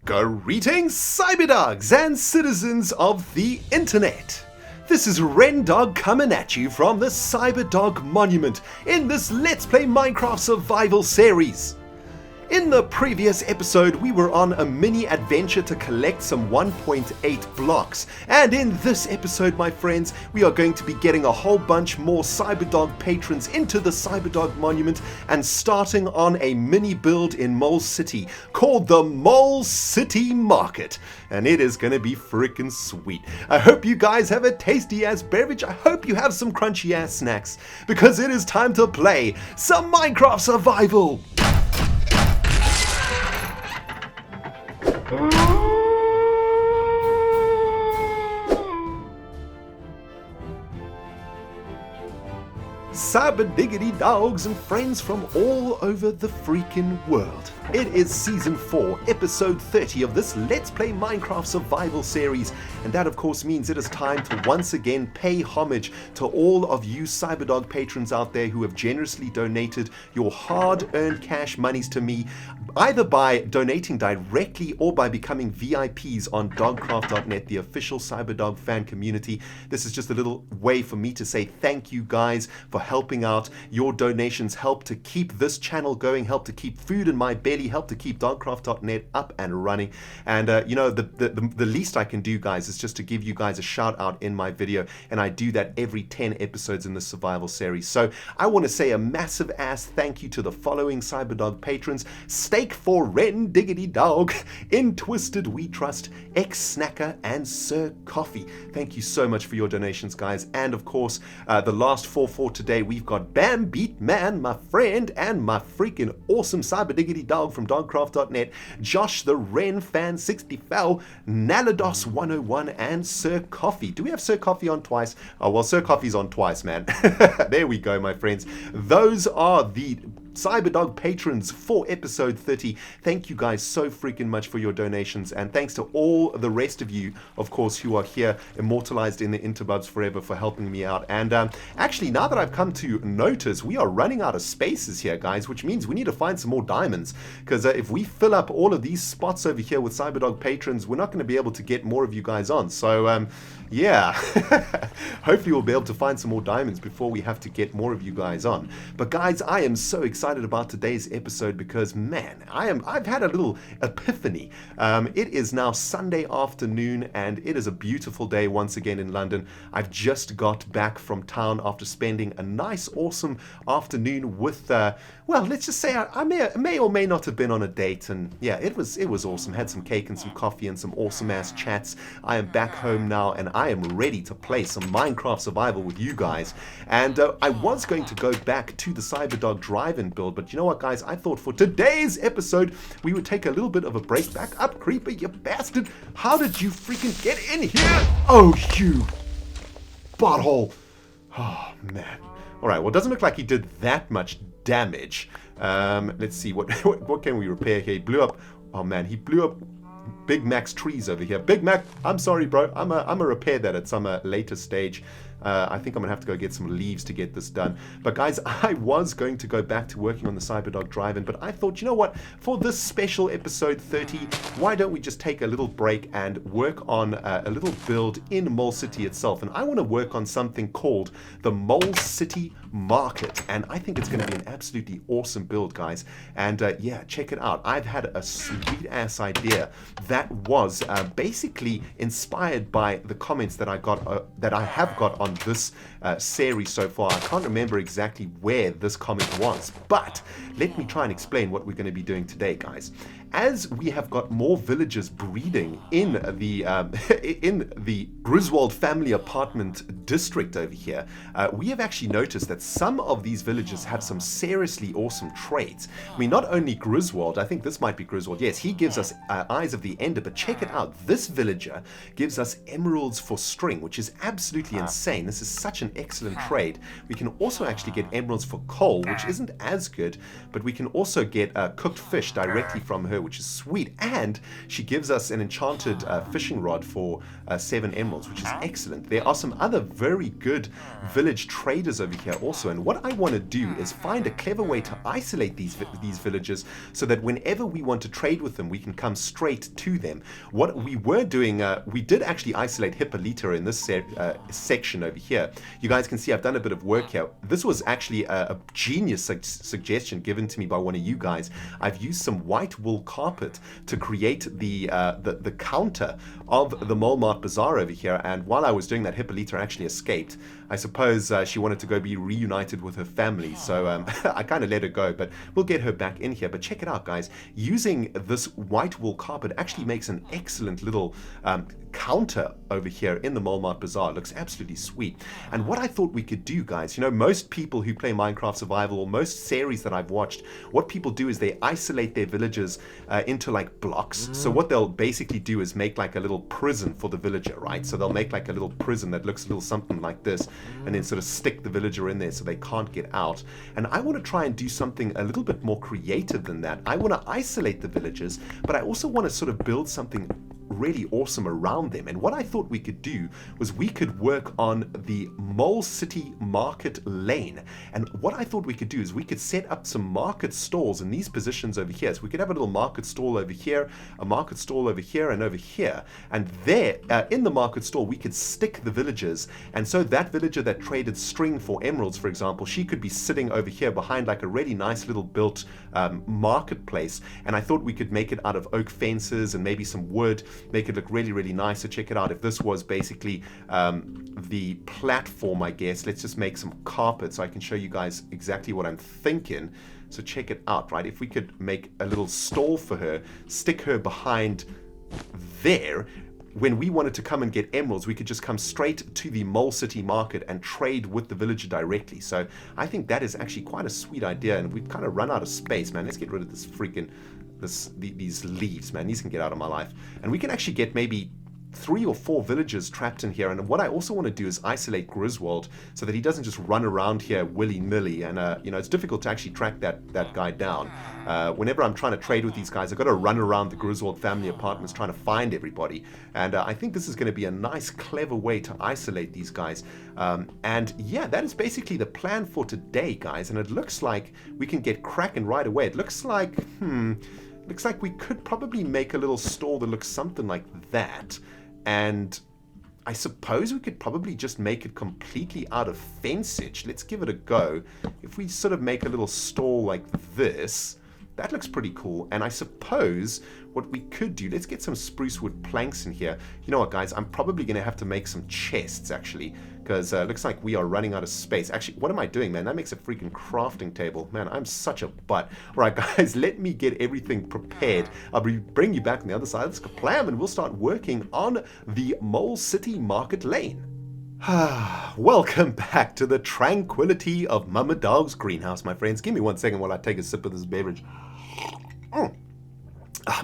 Greetings, Cyberdogs and citizens of the internet. This is RENDOG coming at you from the Cyberdog Monument in this Let's Play Minecraft Survival series. In the previous episode, we were on a mini adventure to collect some 1.8 blocks, and in this episode, my friends, we are going to be getting a whole bunch more Cyberdog patrons into the Cyberdog Monument and starting on a mini build in Molecity called the Molecity Market, and it is going to be freaking sweet. I hope you guys have a tasty ass beverage. I hope you have some crunchy ass snacks, because it is time to play some Minecraft Survival. Cyberdiggity dogs and friends from all over the freaking world. It is Season 4, Episode 30 of this Let's Play Minecraft Survival series, and that of course means it is time to once again pay homage to all of you Cyberdog patrons out there who have generously donated your hard-earned cash monies to me, either by donating directly or by becoming VIPs on dogcraft.net, the official Cyberdog fan community. This is just a little way for me to say thank you guys for helping out. Your donations help to keep this channel going, help to keep food in my belly, help to keep dogcraft.net up and running. And you know, the least I can do, guys, is just to give you guys a shout out in my video, and I do that every 10 episodes in the survival series. So I want to say a massive ass thank you to the following Cyberdog patrons: Steak for Ren Diggity Dog, In Twisted We Trust, X Snacker, and Sir Coffee. Thank you so much for your donations, guys. And of course, the last four for today, we've got Bam Beat Man, my friend, and my freaking awesome Cyberdiggity Dog from dogcraft.net, Josh the Ren Fan 64, Nalados 101, and Sir Coffee. Do we have Sir Coffee on twice? Oh, well, Sir Coffee's on twice, man. There we go, my friends. Those are the Cyberdog patrons for episode 30. Thank you guys so freaking much for your donations, and thanks to all the rest of you, of course, who are here immortalized in the interwebs forever for helping me out. And actually, now that I've come to notice, we are running out of spaces here, guys, which means we need to find some more diamonds, because if we fill up all of these spots over here with Cyberdog patrons, we're not going to be able to get more of you guys on. So yeah, hopefully we'll be able to find some more diamonds before we have to get more of you guys on. But guys, I am so excited about today's episode because, man, I've had a little epiphany. It is now Sunday afternoon, and it is a beautiful day once again in London. I've just got back from town after spending a nice, awesome afternoon with, well, let's just say I may or may not have been on a date, and yeah, it was awesome. Had some cake and some coffee and some awesome ass chats. I am back home now, and I am ready to play some Minecraft Survival with you guys. And I was going to go back to the Cyberdog drive-in build, but you know what, guys? I thought for today's episode we would take a little bit of a break. Back up, creeper, you bastard! How did you freaking get in here? Oh, you butthole! Oh man. All right. Well, it doesn't look like he did that much damage. Let's see what can we repair here. He blew up. Oh man, he blew up Big Mac's trees over here. Big Mac, I'm sorry, bro. I'm a repair that at some later stage. I think I'm going to have to go get some leaves to get this done. But guys, I was going to go back to working on the Cyberdog drive-in, but I thought, you know what? For this special episode 30, why don't we just take a little break and work on a little build in Molecity itself? And I want to work on something called the Molecity Market. And I think it's going to be an absolutely awesome build, guys. And yeah, check it out. I've had a sweet-ass idea that was basically inspired by the comments that I have got on this series so far. I can't remember exactly where this comment was, but let me try and explain what we're going to be doing today, guys. As we have got more villagers breeding in the Griswold family apartment district over here, we have actually noticed that some of these villagers have some seriously awesome traits. I mean, not only Griswold, I think this might be Griswold. Yes, he gives us Eyes of the Ender, but check it out. This villager gives us emeralds for string, which is absolutely insane. This is such an excellent trade. We can also actually get emeralds for coal, which isn't as good, but we can also get cooked fish directly from her her, which is sweet. And she gives us an enchanted fishing rod for 7 emeralds, which is excellent. There are some other very good village traders over here also, and what I want to do is find a clever way to isolate these villages so that whenever we want to trade with them, we can come straight to them. What we were doing, we did actually isolate Hippolyta in this section over here. You guys can see I've done a bit of work here. This was actually a genius suggestion given to me by one of you guys. I've used some white wool carpet to create the counter of the MOLEMART BAZAAR over here, and while I was doing that, Hippolyta actually escaped. I suppose she wanted to go be reunited with her family, so I kind of let her go, but we'll get her back in here. But check it out, guys. Using this white wool carpet actually makes an excellent little counter over here in the MOLEMART BAZAAR. It looks absolutely sweet. And what I thought we could do, guys, you know, most people who play Minecraft Survival, or most series that I've watched, what people do is they isolate their villages into like blocks. So what they'll basically do is make like a little prison for the villager, right? So they'll make like a little prison that looks a little something like this, and then sort of stick the villager in there so they can't get out. And I want to try and do something a little bit more creative than that. I want to isolate the villagers, but I also want to sort of build something really awesome around them. And what I thought we could do was we could work on the Molecity Market Lane. And what I thought we could do is we could set up some market stalls in these positions over here. So we could have a little market stall over here, a market stall over here, and over here. And there, in the market stall, we could stick the villagers. And so that villager that traded string for emeralds, for example, she could be sitting over here behind like a really nice little built marketplace. And I thought we could make it out of oak fences and maybe some wood, make it look really, really nice. So check it out. If this was basically the platform, I guess, let's just make some carpet so I can show you guys exactly what I'm thinking. So check it out, right? If we could make a little stall for her, stick her behind there, when we wanted to come and get emeralds, we could just come straight to the Molecity Market and trade with the villager directly. So I think that is actually quite a sweet idea, and we've kind of run out of space, man. Let's get rid of this freaking these leaves, man. These can get out of my life. And we can actually get maybe 3 or 4 villagers trapped in here. And what I also want to do is isolate Griswold so that he doesn't just run around here willy-nilly. And you know, it's difficult to actually track that guy down. Whenever I'm trying to trade with these guys, I've got to run around the Griswold family apartments trying to find everybody. And I think this is going to be a nice, clever way to isolate these guys. And yeah, that is basically the plan for today, guys. And it looks like we can get cracking right away. It looks like, looks like we could probably make a little store that looks something like that. And I suppose we could probably just make it completely out of fencage. Let's give it a go. If we sort of make a little store like this, that looks pretty cool. And I suppose what we could do, let's get some spruce wood planks in here. You know what, guys? I'm probably going to have to make some chests, actually, because it looks like we are running out of space. Actually, what am I doing, man? That makes a freaking crafting table. Man, I'm such a butt. All right, guys, let me get everything prepared. I'll bring you back on the other side of this plan, and we'll start working on the Molecity Market Lane. Welcome back to the tranquility of MudDog's greenhouse, my friends. Give me 1 second while I take a sip of this beverage. Oh,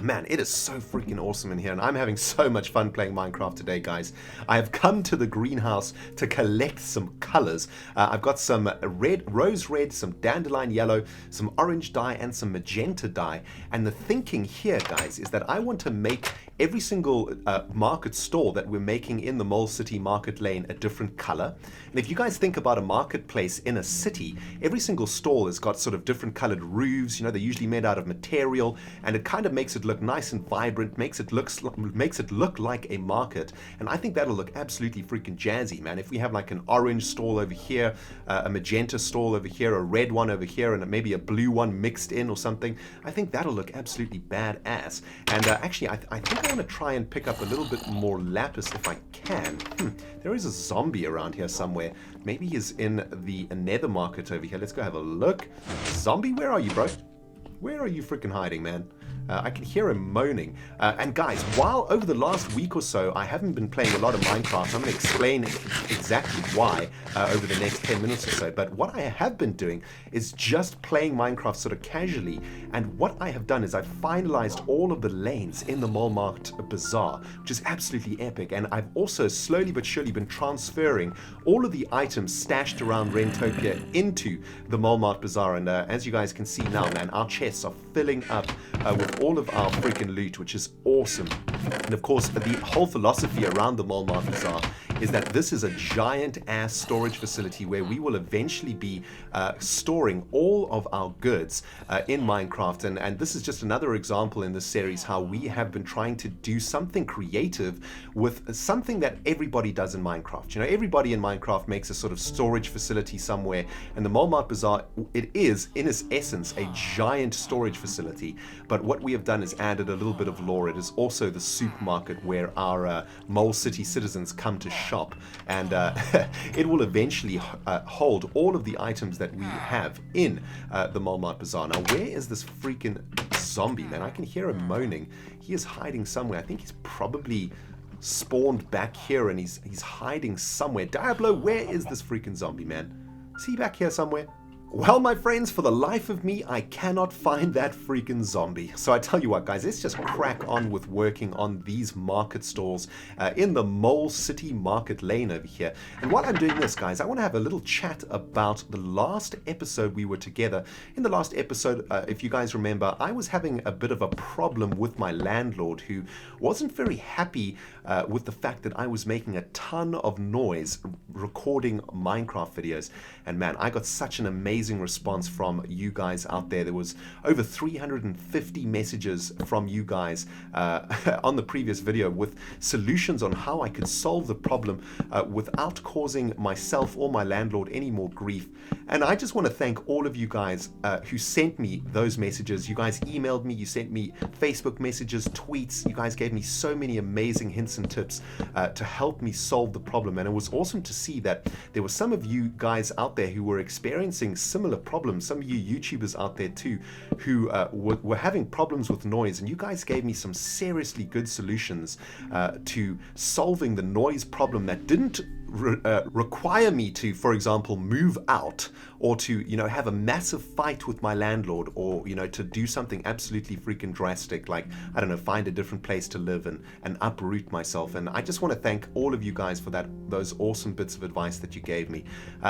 man, it is so freaking awesome in here, and I'm having so much fun playing Minecraft today, guys. I have come to the greenhouse to collect some colors. I've got some rose red, some dandelion yellow, some orange dye, and some magenta dye. And the thinking here, guys, is that I want to make every single market stall that we're making in the Molecity Market Lane a different color. And if you guys think about a marketplace in a city, every single stall has got sort of different colored roofs. You know, they're usually made out of material, and it kind of makes it look nice and vibrant, makes it look like a market. And I think that'll look absolutely freaking jazzy, man. If we have like an orange stall over here, a magenta stall over here, a red one over here, and maybe a blue one mixed in or something, I think that'll look absolutely badass. And actually, I think I want to try and pick up a little bit more lapis if I can. There is a zombie around here somewhere. Maybe he's in the nether market over here. Let's go have a look. Zombie, where are you, bro? Where are you freaking hiding, man? I can hear him moaning. And guys, while over the last week or so I haven't been playing a lot of Minecraft, I'm going to explain exactly why over the next 10 minutes or so. But what I have been doing is just playing Minecraft sort of casually. And what I have done is I've finalized all of the lanes in the MOLEMART BAZAAR, which is absolutely epic. And I've also slowly but surely been transferring all of the items stashed around Rentopia into the MOLEMART BAZAAR. And as you guys can see now, man, our chests are filling up with all of our freaking loot, which is awesome. And of course, the whole philosophy around the MOLEMART Bazaar is that this is a giant ass storage facility where we will eventually be storing all of our goods in Minecraft. And this is just another example in this series how we have been trying to do something creative with something that everybody does in Minecraft. You know, everybody in Minecraft makes a sort of storage facility somewhere, and the MOLEMART Bazaar, it is in its essence a giant storage facility, but what we have done is added a little bit of lore. It is also the supermarket where our Mole City citizens come to shop, and it will eventually hold all of the items that we have in the MOLEMART Bazaar. Now, where is this freaking zombie, man? I can hear him moaning. He is hiding somewhere. I think he's probably spawned back here, and he's hiding somewhere. Diablo, where is this freaking zombie, man? Is he back here somewhere? Well, my friends, for the life of me, I cannot find that freaking zombie. So I tell you what, guys, let's just crack on with working on these market stalls in the Molecity Market Lane over here. And while I'm doing this, guys, I want to have a little chat about the last episode we were together. In the last episode, if you guys remember, I was having a bit of a problem with my landlord, who wasn't very happy with the fact that I was making a ton of noise recording Minecraft videos. And man, I got such an amazing response from you guys out there. There was over 350 messages from you guys on the previous video with solutions on how I could solve the problem without causing myself or my landlord any more grief. And I just want to thank all of you guys who sent me those messages. You guys emailed me, you sent me Facebook messages, tweets. You guys gave me so many amazing hints and tips to help me solve the problem. And it was awesome to see that there were some of you guys out there who were experiencing similar problems, some of you YouTubers out there too, who were having problems with noise, and you guys gave me some seriously good solutions to solving the noise problem that didn't require me to, for example, move out, or to, you know, have a massive fight with my landlord, or, you know, to do something absolutely freaking drastic, like, I don't know, find a different place to live and uproot myself. And I just want to thank all of you guys for those awesome bits of advice that you gave me.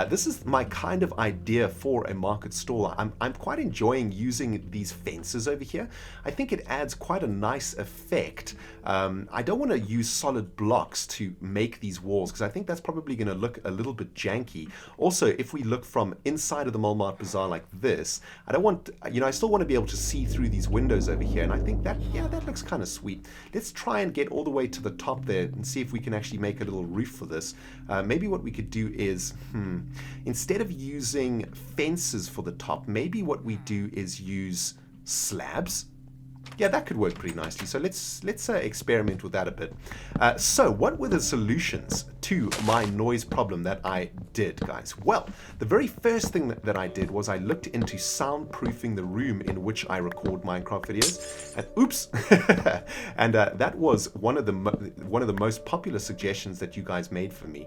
This is my kind of idea for a market stall. I'm quite enjoying using these fences over here. I think it adds quite a nice effect. I don't want to use solid blocks to make these walls, because I think that's probably going to look a little bit janky. Also, if we look from inside of the MOLEMART Bazaar like this, I don't want, you know, I still want to be able to see through these windows over here, and I think that, yeah, that looks kind of sweet. Let's try and get all the way to the top there and see if we can actually make a little roof for this. Maybe what we could do is, instead of using fences for the top, maybe what we do is use slabs. Yeah, that could work pretty nicely. So let's experiment with that a bit. So what were the solutions to my noise problem that I did, guys? Well, the very first thing that I did was I looked into soundproofing the room in which I record Minecraft videos. And oops, and that was one of the most popular suggestions that you guys made for me,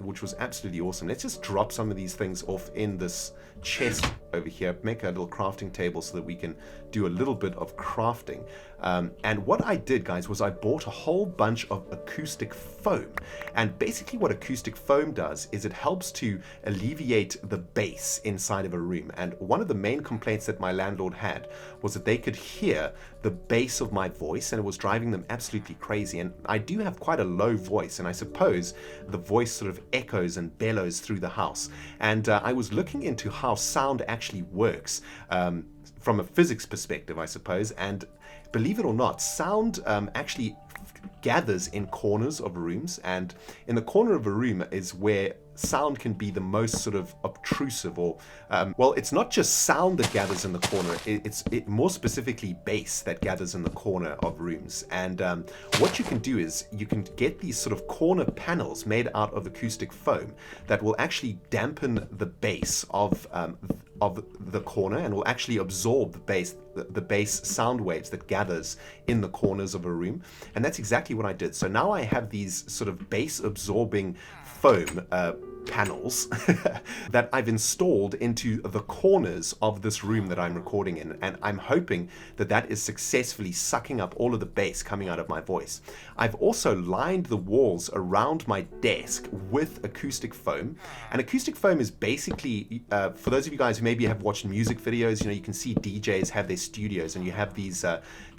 which was absolutely awesome. Let's just drop some of these things off in this chest over here, make a little crafting table so that we can do a little bit of crafting. And what I did, guys, was I bought a whole bunch of acoustic foam. And basically what acoustic foam does is it helps to alleviate the bass inside of a room. And one of the main complaints that my landlord had was that they could hear the bass of my voice, and it was driving them absolutely crazy. And I do have quite a low voice, and I suppose the voice sort of echoes and bellows through the house. And I was looking into how sound actually works from a physics perspective, I suppose. And believe it or not, sound actually gathers in corners of rooms, and in the corner of a room is where sound can be the most sort of obtrusive, or well, it's not just sound that gathers in the corner, it's more specifically bass that gathers in the corner of rooms. And what you can do is you can get these sort of corner panels made out of acoustic foam that will actually dampen the bass of the corner, and will actually absorb the bass sound waves that gathers in the corners of a room. And that's exactly what I did. So now I have these sort of bass absorbing foam panels that I've installed into the corners of this room that I'm recording in, and I'm hoping that that is successfully sucking up all of the bass coming out of my voice. I've also lined the walls around my desk with acoustic foam, and acoustic foam is basically, for those of you guys who maybe have watched music videos, you know, you can see DJs have their studios and you have these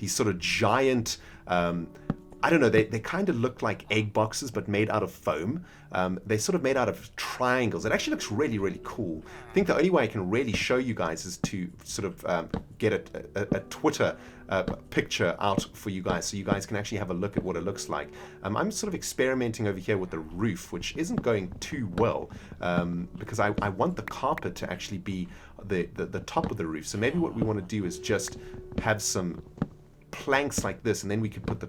sort of giant, I don't know, they kind of look like egg boxes, but made out of foam. They're sort of made out of triangles. It actually looks really, really cool. I think the only way I can really show you guys is to sort of get a Twitter picture out for you guys, so you guys can actually have a look at what it looks like. I'm sort of experimenting over here with the roof, which isn't going too well, because I want the carpet to actually be the top of the roof. So maybe what we want to do is just have some planks like this, and then we could put the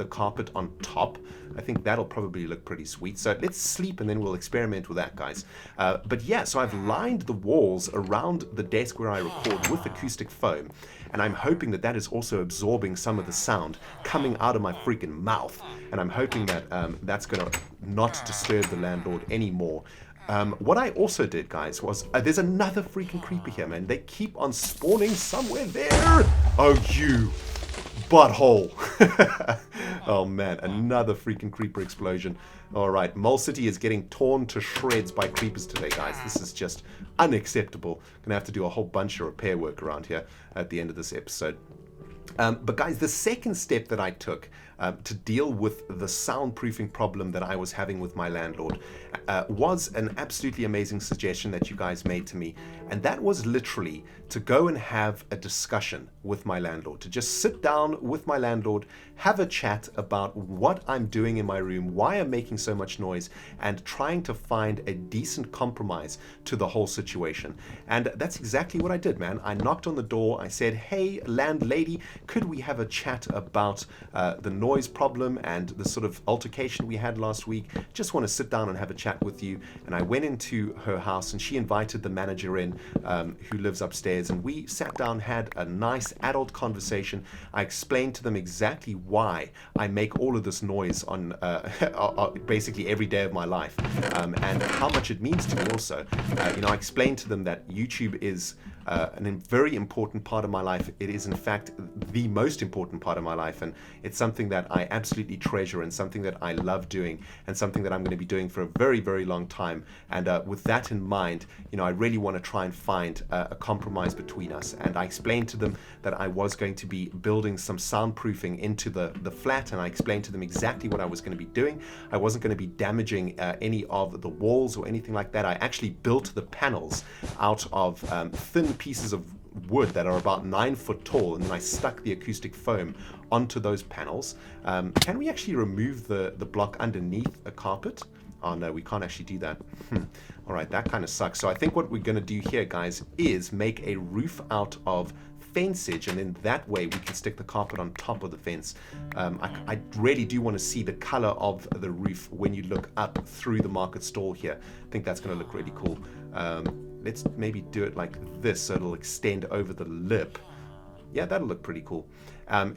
carpet on top. I think that'll probably look pretty sweet. So let's sleep and then we'll experiment with that, guys. But yeah, so I've lined the walls around the desk where I record with acoustic foam, and I'm hoping that that is also absorbing some of the sound coming out of my freaking mouth, and I'm hoping that that's going to not disturb the landlord anymore. What I also did, guys, was there's another freaking creeper here, man. They keep on spawning somewhere there. Oh, you butthole. Oh man, another freaking creeper explosion. Alright, Molecity is getting torn to shreds by creepers today, guys. This is just unacceptable. Gonna have to do a whole bunch of repair work around here at the end of this episode. But guys, the second step that I took to deal with the soundproofing problem that I was having with my landlord was an absolutely amazing suggestion that you guys made to me, and that was literally to go and have a discussion with my landlord, to just sit down with my landlord, have a chat about what I'm doing in my room, why I'm making so much noise, and trying to find a decent compromise to the whole situation. And that's exactly what I did, man. I knocked on the door, I said, hey landlady, could we have a chat about the noise problem and the sort of altercation we had last week? Just want to sit down and have a chat with you. And I went into her house and she invited the manager in, who lives upstairs, and we sat down, had a nice adult conversation. I explained to them exactly why I make all of this noise on basically every day of my life, and how much it means to me also. You know, I explained to them that YouTube is a very important part of my life. It is in fact the most important part of my life, and it's something that I absolutely treasure and something that I love doing and something that I'm going to be doing for a very, very long time. And with that in mind, you know, I really want to try and find a compromise between us. And I explained to them that I was going to be building some soundproofing into the flat, and I explained to them exactly what I was going to be doing. I wasn't going to be damaging any of the walls or anything like that. I actually built the panels out of thin pieces of wood that are about 9 foot tall, and then I stuck the acoustic foam onto those panels. Can we actually remove the block underneath a carpet? Oh no, we can't actually do that. Alright, that kind of sucks. So I think what we're going to do here, guys, is make a roof out of fence edge, and then that way we can stick the carpet on top of the fence. I really do want to see the color of the roof when you look up through the market stall here. I think that's going to look really cool. Let's maybe do it like this so it'll extend over the lip. Yeah, that'll look pretty cool.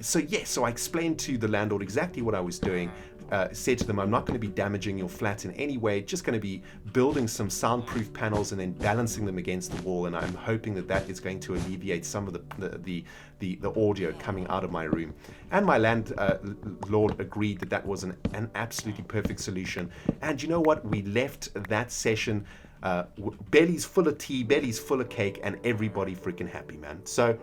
So I explained to the landlord exactly what I was doing. Said to them, I'm not going to be damaging your flat in any way, just going to be building some soundproof panels and then balancing them against the wall, and I'm hoping that that is going to alleviate some of the audio coming out of my room. And my landlord agreed that that was an absolutely perfect solution. And you know what? We left that session bellies full of tea, bellies full of cake, and everybody freaking happy, man. So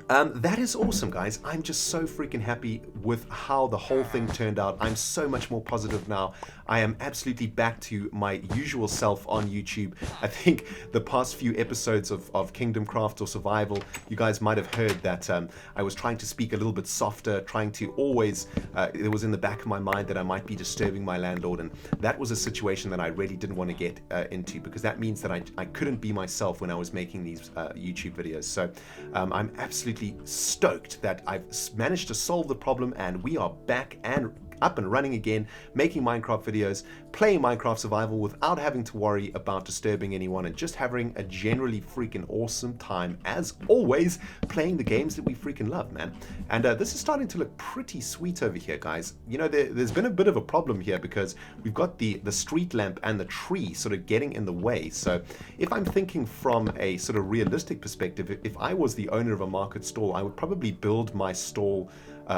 that is awesome, guys. I'm just so freaking happy with how the whole thing turned out. I'm so much more positive now. I am absolutely back to my usual self on YouTube. I think the past few episodes of Kingdom Craft or Survival, you guys might have heard that I was trying to speak a little bit softer, trying to always, it was in the back of my mind that I might be disturbing my landlord, and that was a situation that I really didn't want to get into, because that means that I couldn't be myself when I was making these YouTube videos. So I'm absolutely stoked that I've managed to solve the problem, and we are back and up and running again, making Minecraft videos, playing Minecraft Survival without having to worry about disturbing anyone, and just having a generally freaking awesome time, as always, playing the games that we freaking love, man. And this is starting to look pretty sweet over here, guys. You know, there's been a bit of a problem here because we've got the street lamp and the tree sort of getting in the way. So if I'm thinking from a sort of realistic perspective, if I was the owner of a market stall, I would probably build my stall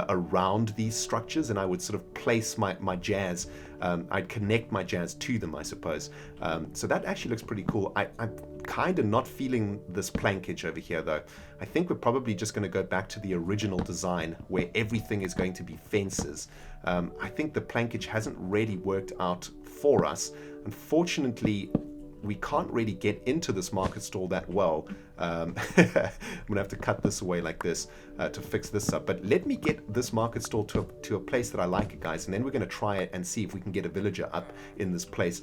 around these structures, and I would sort of place my jazz, I'd connect my jazz to them, I suppose. So that actually looks pretty cool. I'm kind of not feeling this plankage over here, though. I think we're probably just going to go back to the original design where everything is going to be fences. I think the plankage hasn't really worked out for us. Unfortunately, we can't really get into this market stall that well. I'm gonna have to cut this away like this to fix this up. But let me get this market stall to a place that I like it, guys, and then we're gonna try it and see if we can get a villager up in this place.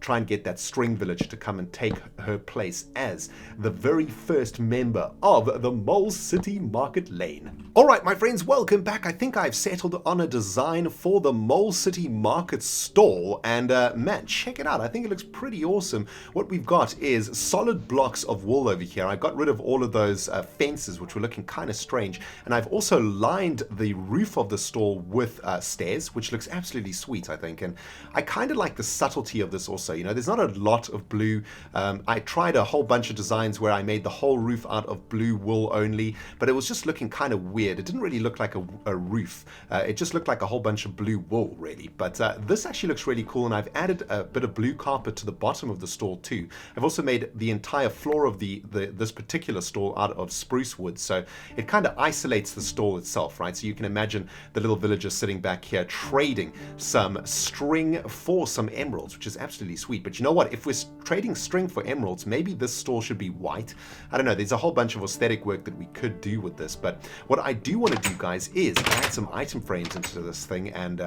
Try and get that string village to come and take her place as the very first member of the Molecity Market Lane. All right, my friends, welcome back. I think I've settled on a design for the Molecity Market stall, and man, check it out. I think it looks pretty awesome. What we've got is solid blocks of wool over here. I got rid of all of those fences, which were looking kind of strange, and I've also lined the roof of the stall with stairs, which looks absolutely sweet, I think. And I kind of like the subtlety of this also. You know, there's not a lot of blue. I tried a whole bunch of designs where I made the whole roof out of blue wool only, but it was just looking kind of weird. It didn't really look like a roof. It just looked like a whole bunch of blue wool, really. But this actually looks really cool, and I've added a bit of blue carpet to the bottom of the stall too. I've also made the entire floor of this particular stall out of spruce wood, so it kind of isolates the stall itself, right? So you can imagine the little villager sitting back here trading some string for some emeralds, which is absolutely sweet. But you know what? If we're trading string for emeralds, maybe this stall should be white. I don't know. There's a whole bunch of aesthetic work that we could do with this, but what I do want to do, guys, is add some item frames into this thing. And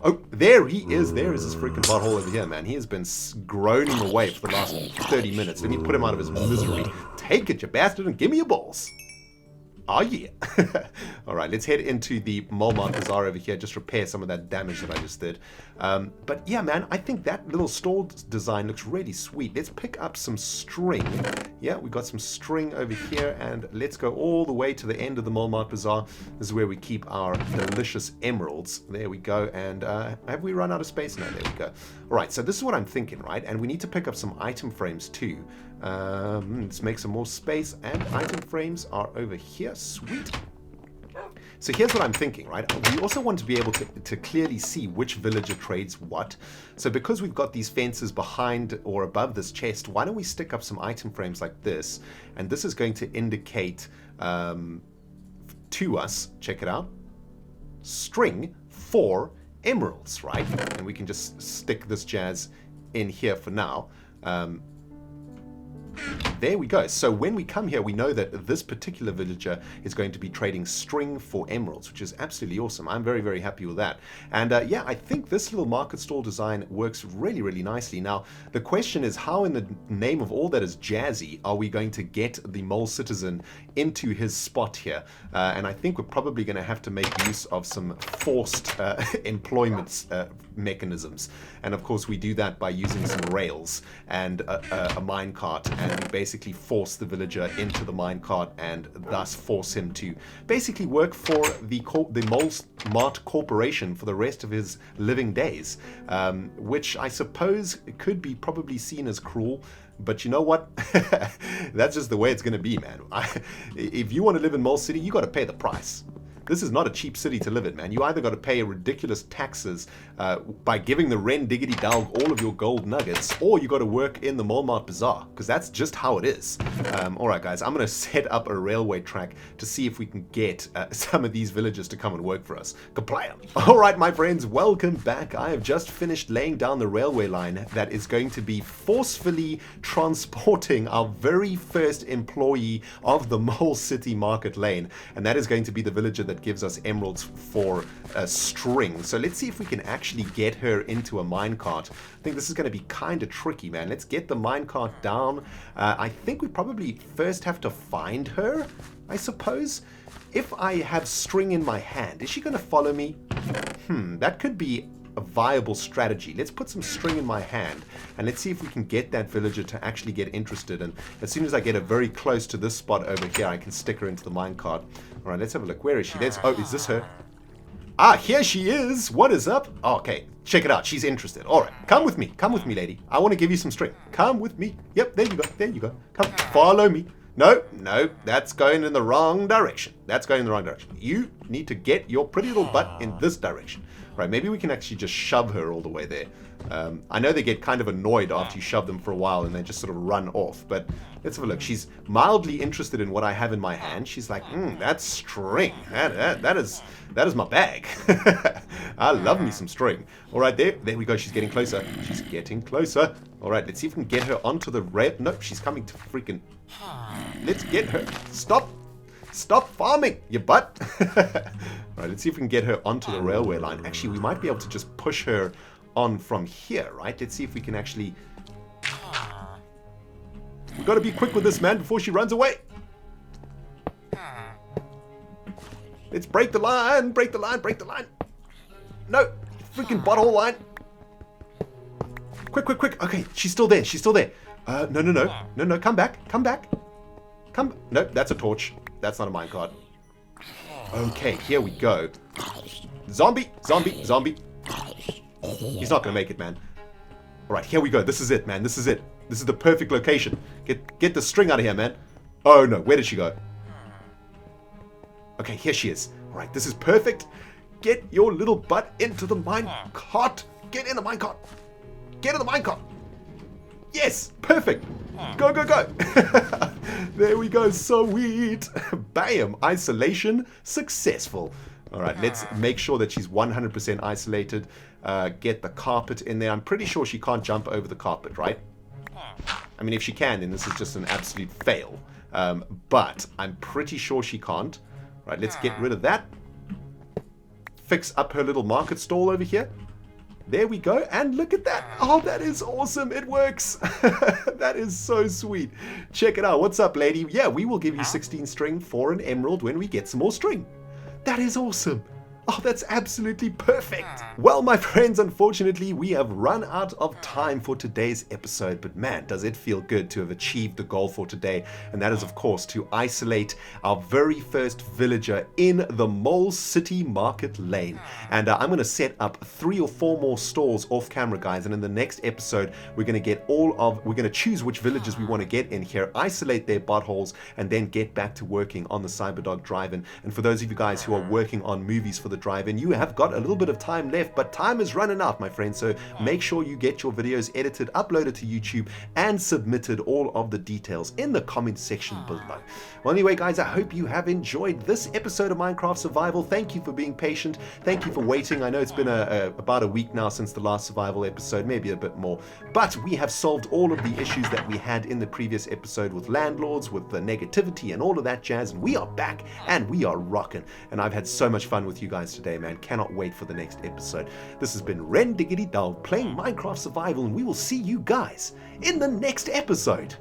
oh, there he is. There is this freaking butthole over here, man. He has been groaning away for the last 30 minutes. Let me put him out of his misery. Take it, you bastard, and give me your balls. Oh yeah. All right, let's head into the MOLEMART BAZAAR over here, just repair some of that damage that I just did. But yeah, man, I think that little stall design looks really sweet. Let's pick up some string. Yeah, we got some string over here, and let's go all the way to the end of the MOLEMART BAZAAR. This is where we keep our delicious emeralds. There we go. And have we run out of space? No, there we go. All right, so this is what I'm thinking, right? And we need to pick up some item frames too. Let's make some more space, and item frames are over here. Sweet. So here's what I'm thinking, right? We also want to be able to clearly see which villager trades what. So because we've got these fences behind or above this chest, why don't we stick up some item frames like this? And this is going to indicate to us, check it out, string for emeralds, right? And we can just stick this jazz in here for now. There we go. So when we come here, we know that this particular villager is going to be trading string for emeralds, which is absolutely awesome. I'm very, very happy with that. And yeah, I think this little market stall design works really, really nicely. Now, the question is, how in the name of all that is jazzy are we going to get the mole citizen into his spot here? And I think we're probably going to have to make use of some forced employment mechanisms. And of course, we do that by using some rails and a minecart, and we basically force the villager into the minecart and thus force him to basically work for the MoleMart Corporation for the rest of his living days, which I suppose could be probably seen as cruel. But you know what? That's just the way it's going to be, man. If you want to live in Mole City, you got to pay the price. This is not a cheap city to live in, man. You either got to pay ridiculous taxes by giving the RENDOG'S all of your gold nuggets, or you got to work in the MOLEMART BAZAAR, because that's just how it is. All right, guys, I'm going to set up a railway track to see if we can get some of these villagers to come and work for us. Kaplam! All right, my friends, welcome back. I have just finished laying down the railway line that is going to be forcefully transporting our very first employee of the Molecity Market Lane, and that is going to be the villager that gives us emeralds for a string. So let's see if we can actually get her into a minecart. I think this is going to be kind of tricky, man. Let's get the minecart down. I think we probably first have to find her, I suppose. If I have string in my hand, is she going to follow me? that could be a viable strategy. Let's put some string in my hand and let's see if we can get that villager to actually get interested. And as soon as I get her very close to this spot over here, I can stick her into the minecart. All right, let's have a look. Where is she? Oh, is this her? Ah, here she is. What is up? Okay, check it out. She's interested. All right, come with me. Come with me, lady. I want to give you some string. Come with me. Yep, there you go. There you go. Come, follow me. No, that's going in the wrong direction. That's going in the wrong direction. You need to get your pretty little butt in this direction. Right, maybe we can actually just shove her all the way there. I know they get kind of annoyed after you shove them for a while and they just sort of run off, but let's have a look. She's mildly interested in what I have in my hand. She's like, that's string. That is my bag. I love me some string. All right, there we go. She's getting closer. She's getting closer. All right, let's see if we can get her onto the rail. Nope, she's coming to freaking... Let's get her. Stop farming, you butt. All right, let's see if we can get her onto the railway line. Actually, we might be able to just push her on from here, right? Let's see if we can actually... We've got to be quick with this, man, before she runs away. Let's break the line, break the line, break the line. No, freaking butthole line. Quick. Okay, she's still there. No, come back. No, that's a torch. That's not a minecart. Okay, here we go. Zombie. He's not gonna make it, man. All right, here we go. This is it, man. This is it. This is the perfect location. Get the string out of here, man. Oh no, where did she go? Okay, here she is. All right, this is perfect. Get your little butt into the minecart. Get in the minecart. Get in the minecart. Yes, perfect. Go. There we go, sweet. Bam, isolation successful. All right, let's make sure that she's 100% isolated. Get the carpet in there. I'm pretty sure she can't jump over the carpet, right? I mean, if she can, then this is just an absolute fail. But I'm pretty sure she can't. Right, let's get rid of that. Fix up her little market stall over here. There we go, and look at that. Oh, that is awesome. It works. That is so sweet. Check it out. What's up, lady? Yeah, we will give you 16 string for an emerald when we get some more string. That is awesome. Oh, that's absolutely perfect. Well, my friends, unfortunately, we have run out of time for today's episode, but man, does it feel good to have achieved the goal for today, and that is, of course, to isolate our very first villager in the Molecity Market Lane. And I'm going to set up 3 or 4 more stalls off camera, guys, and in the next episode, we're going to choose which villagers we want to get in here, isolate their buttholes, and then get back to working on the Cyberdog drive-in. And for those of you guys who are working on movies for the drive-in, you have got a little bit of time left, but time is running out, my friends, so make sure you get your videos edited, uploaded to YouTube, and submitted all of the details in the comment section below. Well, anyway, guys, I hope you have enjoyed this episode of Minecraft Survival. Thank you for being patient. Thank you for waiting. I know it's been about a week now since the last survival episode, maybe a bit more, but we have solved all of the issues that we had in the previous episode with landlords, with the negativity and all of that jazz, and we are back and we are rocking, and I've had so much fun with you guys today, man. Cannot wait for the next episode. This has been RENDOG'S playing Minecraft Survival, and we will see you guys in the next episode.